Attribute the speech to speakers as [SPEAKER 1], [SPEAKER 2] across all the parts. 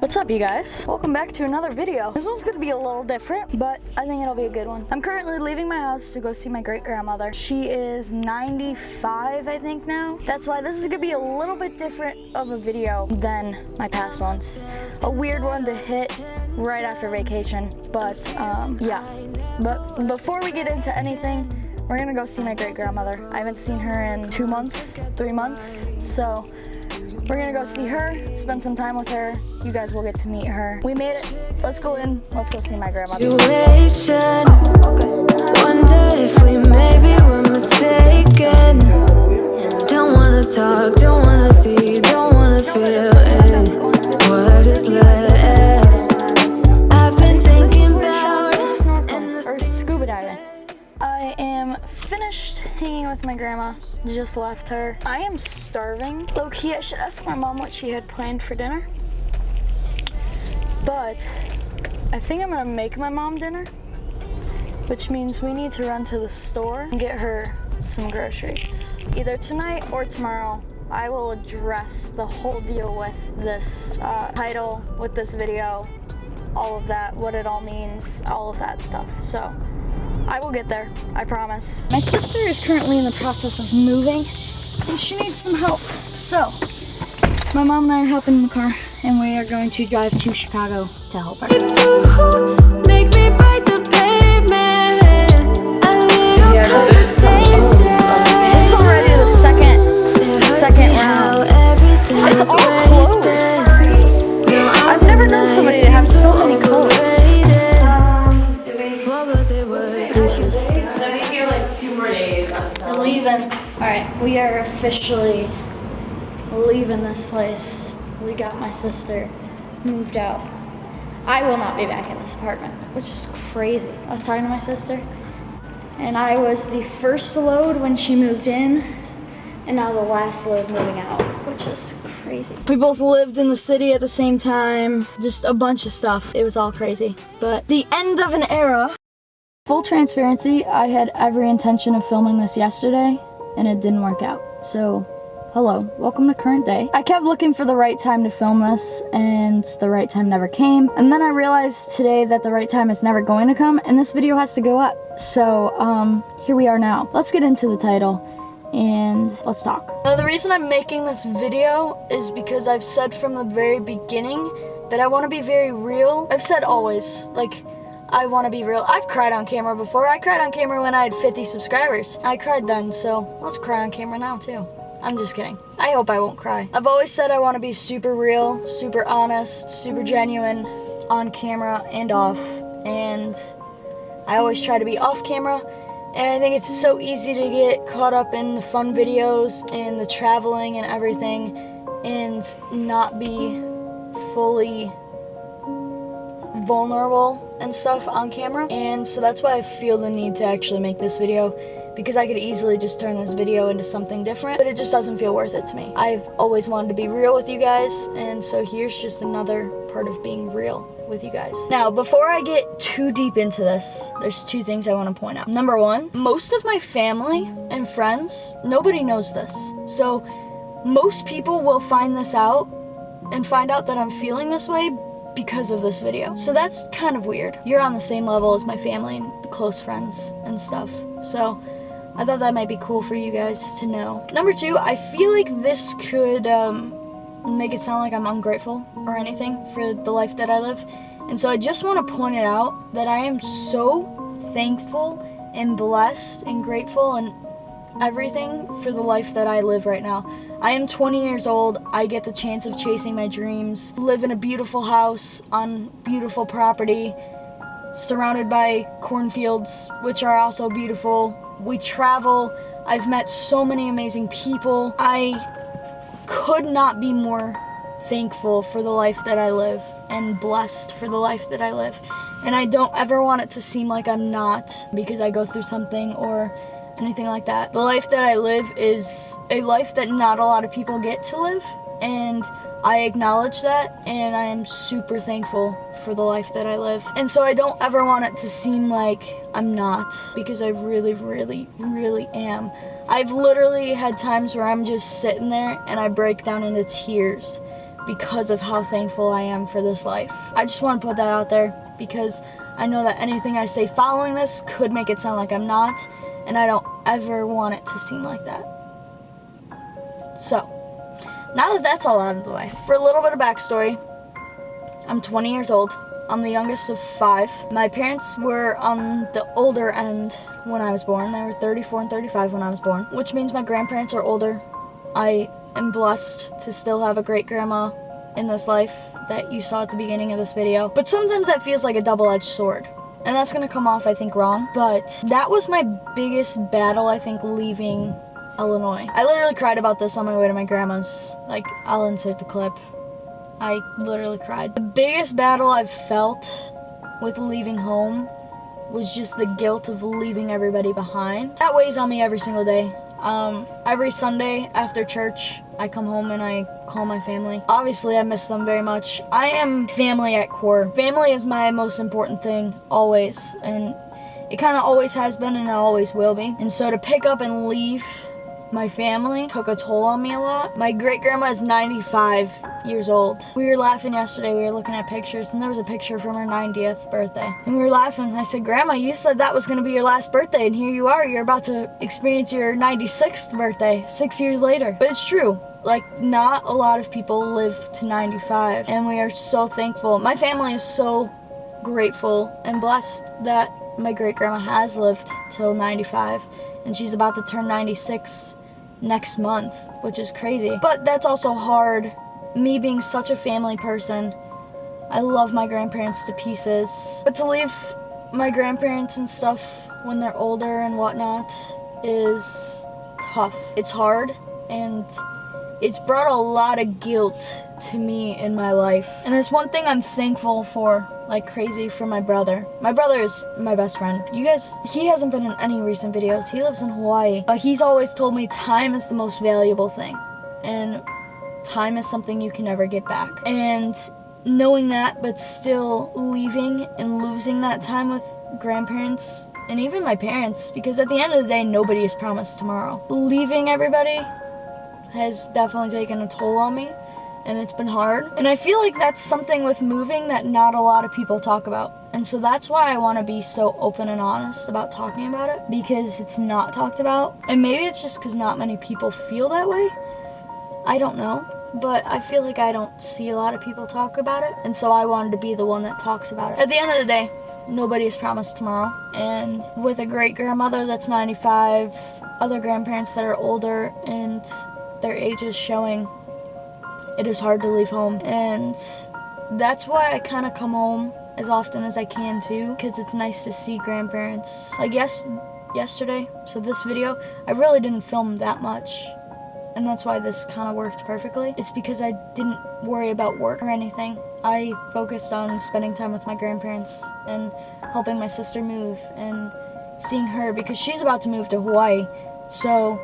[SPEAKER 1] What's up, you guys? Welcome back to another video. This one's gonna be a little different, but I think it'll be a good one. I'm currently leaving my house to go see my great-grandmother. She is 95, I think, now. That's why this is gonna be a little bit different of a video than my past ones. A weird one to hit right after vacation, but yeah. But before we get into anything, we're gonna go see my great-grandmother. I haven't seen her in 2 months, 3 months, so we're gonna go see her, spend some time with her. You guys will get to meet her. We made it. Let's go in. Let's go see my grandmother.
[SPEAKER 2] Wonder if we maybe were mistaken. Don't wanna talk, don't wanna see, don't wanna feel it. What is left? I've been thinking about us
[SPEAKER 1] or scuba diving. I am finished hanging with my grandma. Just left her. I am starving. Low-key, I should ask my mom what she had planned for dinner. But I think I'm gonna make my mom dinner, which means we need to run to the store and get her some groceries. Either tonight or tomorrow, I will address the whole deal with this title, with this video, all of that, what it all means, all of that stuff. So I will get there, I promise. My sister is currently in the process of moving and she needs some help. So my mom and I are hopping in the car and we are going to drive to Chicago to help her.
[SPEAKER 2] make me bite the pavement. A little conversation.
[SPEAKER 1] This is already the second round. It's all clothes. I've never known somebody to have so many clothes. We're leaving. Alright, we are officially leaving this place. We got my sister moved out. I will not be back in this apartment, which is crazy. I was talking to my sister, and I was the first load when she moved in, and now the last load moving out, which is crazy. We both lived in the city at the same time, just a bunch of stuff. It was all crazy, but the end of an era. Full transparency, I had every intention of filming this yesterday, and it didn't work out. So, hello, welcome to current day. I kept looking for the right time to film this, and the right time never came. And then I realized today that the right time is never going to come, and this video has to go up. So, here we are now. Let's get into the title, and let's talk. Now, the reason I'm making this video is because I've said from the very beginning that I want to be very real. I've said always, like, I want to be real. I've cried on camera before. I cried on camera when I had 50 subscribers. I cried then, so let's cry on camera now too. I'm just kidding. I hope I won't cry. I've always said I want to be super real, super honest, super genuine on camera and off. And I always try to be off camera. And I think it's so easy to get caught up in the fun videos and the traveling and everything and not be fully vulnerable and stuff on camera. And so that's why I feel the need to actually make this video, because I could easily just turn this video into something different, but it just doesn't feel worth it to me. I've always wanted to be real with you guys, and so here's just another part of being real with you guys. Now, before I get too deep into this, there's 2 things I want to point out. Number 1, most of my family and friends, nobody knows this. So most people will find this out and find out that I'm feeling this way because of this video. So that's kind of weird. You're on the same level as my family and close friends and stuff. So I thought that might be cool for you guys to know. Number 2, I feel like this could make it sound like I'm ungrateful or anything for the life that I live. And so I just want to point it out that I am so thankful and blessed and grateful and everything for the life that I live right now. I am 20 years old. I get the chance of chasing my dreams, live in a beautiful house on beautiful property, surrounded by cornfields, which are also beautiful. We travel. I've met so many amazing people. I could not be more thankful for the life that I live and blessed for the life that I live. And I don't ever want it to seem like I'm not because I go through something or anything like that. The life that I live is a life that not a lot of people get to live, and I acknowledge that, and I am super thankful for the life that I live. And so I don't ever want it to seem like I'm not, because I really, really, really am. I've literally had times where I'm just sitting there and I break down into tears because of how thankful I am for this life. I just want to put that out there because I know that anything I say following this could make it sound like I'm not, and I don't ever want it to seem like that. So, now that that's all out of the way, for a little bit of backstory, I'm 20 years old. I'm the youngest of 5. My parents were on the older end when I was born. They were 34 and 35 when I was born, which means my grandparents are older. I am blessed to still have a great grandma in this life that you saw at the beginning of this video. But sometimes that feels like a double-edged sword. And that's gonna come off, I think, wrong. But that was my biggest battle, I think, leaving Illinois. I literally cried about this on my way to my grandma's. Like, I'll insert the clip. I literally cried. The biggest battle I've felt with leaving home was just the guilt of leaving everybody behind. That weighs on me every single day. Every Sunday after church, I come home and I call my family. Obviously, I miss them very much. I am family at core. Family is my most important thing, always. And it kind of always has been and it always will be. And so to pick up and leave my family took a toll on me a lot. My great-grandma is 95 years old. We were laughing yesterday, we were looking at pictures, and there was a picture from her 90th birthday. And we were laughing, I said, Grandma, you said that was gonna be your last birthday, and here you are, you're about to experience your 96th birthday, 6 years later. But it's true, like, not a lot of people live to 95, and we are so thankful. My family is so grateful and blessed that my great-grandma has lived till 95, and she's about to turn 96 next month, which is crazy. But that's also hard. Me being such a family person, I love my grandparents to pieces. But to leave my grandparents and stuff when they're older and whatnot is tough. It's hard, and it's brought a lot of guilt to me in my life. And it's one thing I'm thankful for, like crazy, for my brother. My brother is my best friend. You guys, he hasn't been in any recent videos. He lives in Hawaii. But he's always told me time is the most valuable thing. And time is something you can never get back. And knowing that, but still leaving and losing that time with grandparents and even my parents, because at the end of the day, nobody is promised tomorrow. Leaving everybody has definitely taken a toll on me, and it's been hard. And I feel like that's something with moving that not a lot of people talk about. And so that's why I want to be so open and honest about talking about it, because it's not talked about. And maybe it's just because not many people feel that way. I don't know. But I feel like I don't see a lot of people talk about it. And so I wanted to be the one that talks about it. At the end of the day, nobody is promised tomorrow. And with a great-grandmother that's 95, other grandparents that are older, and their age is showing, it is hard to leave home. And that's why I kind of come home as often as I can too, because it's nice to see grandparents. Like yesterday, so this video, I really didn't film that much. And that's why this kind of worked perfectly. It's because I didn't worry about work or anything. I focused on spending time with my grandparents and helping my sister move and seeing her, because she's about to move to Hawaii. So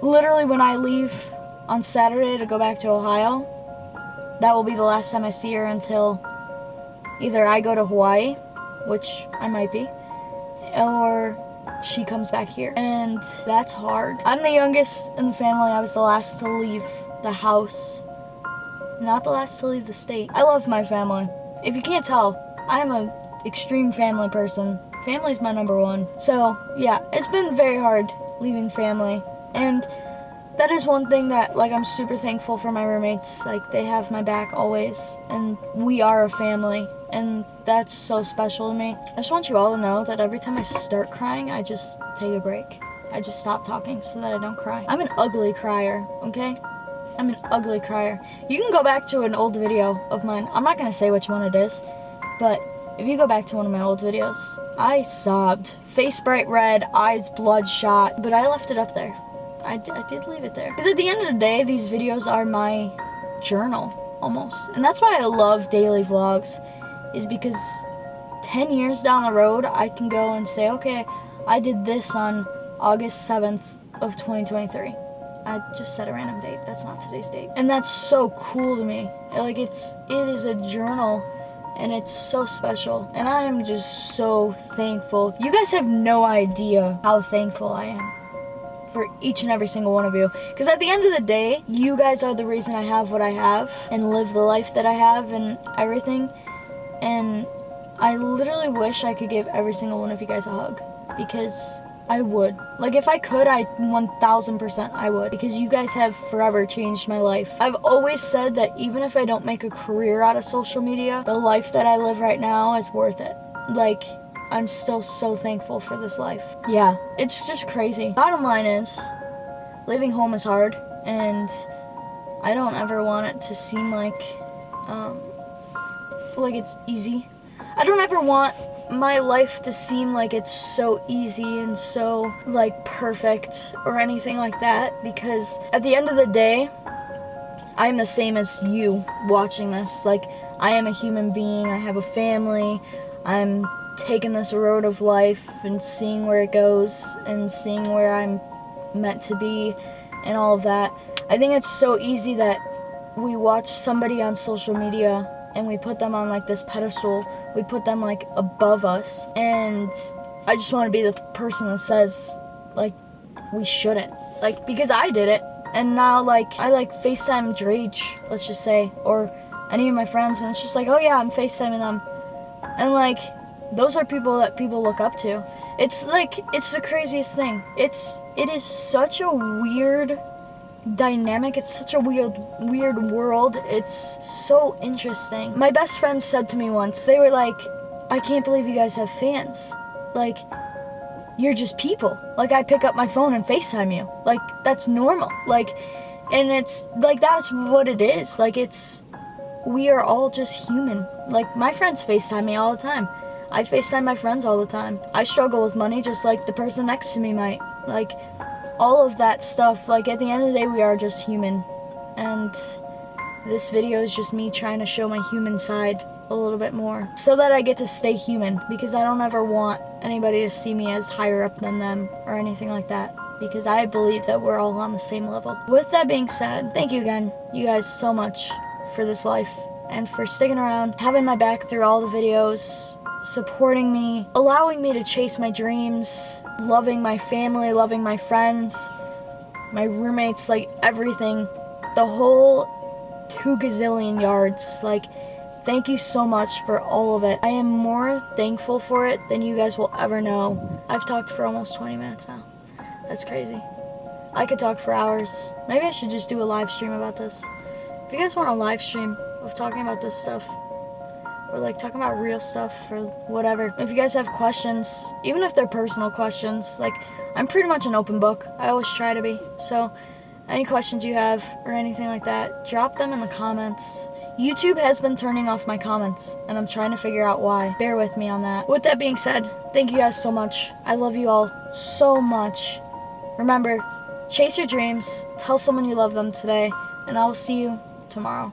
[SPEAKER 1] literally when I leave on Saturday to go back to Ohio, that will be the last time I see her until either I go to Hawaii, which I might be, or she comes back here. And that's hard. I'm the youngest in the family. I was the last to leave the house, not the last to leave the state. I love my family. If you can't tell, I'm an extreme family person. Family's my number one. So yeah, it's been very hard leaving family. And that is one thing that, like, I'm super thankful for my roommates. Like, they have my back always, and we are a family, and that's so special to me. I just want you all to know that every time I start crying, I just take a break. I just stop talking so that I don't cry. I'm an ugly crier, okay? I'm an ugly crier. You can go back to an old video of mine. I'm not gonna say which one it is, but if you go back to one of my old videos, I sobbed. Face bright red, eyes bloodshot, but I left it up there. I did leave it there. Because at the end of the day, these videos are my journal, almost. And that's why I love daily vlogs, is because 10 years down the road, I can go and say, okay, I did this on August 7th of 2023. I just said a random date. That's not today's date. And that's so cool to me. Like, it is a journal, and it's so special. And I am just so thankful. You guys have no idea how thankful I am for each and every single one of you. Because at the end of the day, you guys are the reason I have what I have and live the life that I have and everything. And I literally wish I could give every single one of you guys a hug, because I would. Like, if I could, I 1000% I would, because you guys have forever changed my life. I've always said that even if I don't make a career out of social media, the life that I live right now is worth it. Like, I'm still so thankful for this life. Yeah, it's just crazy. Bottom line is, leaving home is hard, and I don't ever want it to seem like it's easy. I don't ever want my life to seem like it's so easy and so, like, perfect or anything like that, because at the end of the day, I'm the same as you watching this. Like, I am a human being, I have a family, I'm taking this road of life and seeing where it goes and seeing where I'm meant to be and all of that. I think it's so easy that we watch somebody on social media and we put them on, like, this pedestal. We put them, like, above us. And I just want to be the person that says, like, we shouldn't. Like, because I did it. And now, like, I, like, FaceTime Drage, let's just say, or any of my friends, and it's just like, oh yeah, I'm FaceTiming them. And, like, those are people that people look up to. It's, like, it's the craziest thing. It is such a weird dynamic. It's such a weird world. It's so interesting. My best friend said to me once, they were like, I can't believe you guys have fans. Like, you're just people. Like, I pick up my phone and FaceTime you. Like, that's normal. Like, and it's, like, that's what it is. Like, we are all just human. Like, my friends FaceTime me all the time. I FaceTime my friends all the time. I struggle with money just like the person next to me might. Like, all of that stuff. Like, at the end of the day, we are just human. And this video is just me trying to show my human side a little bit more, so that I get to stay human, because I don't ever want anybody to see me as higher up than them or anything like that, because I believe that we're all on the same level. With that being said, thank you again, you guys, so much for this life and for sticking around, having my back through all the videos, supporting me, allowing me to chase my dreams, loving my family, loving my friends, my roommates, like, everything, the whole 2 gazillion yards. Like, thank you so much for all of it. I am more thankful for it than you guys will ever know. I've talked for almost 20 minutes now. That's crazy. I could talk for hours. Maybe I should just do a live stream about this. If you guys want a live stream of talking about this stuff, or, like, talking about real stuff or whatever. If you guys have questions, even if they're personal questions, like, I'm pretty much an open book. I always try to be. So any questions you have or anything like that, drop them in the comments. YouTube has been turning off my comments, and I'm trying to figure out why. Bear with me on that. With that being said, thank you guys so much. I love you all so much. Remember, chase your dreams, tell someone you love them today, and I will see you tomorrow.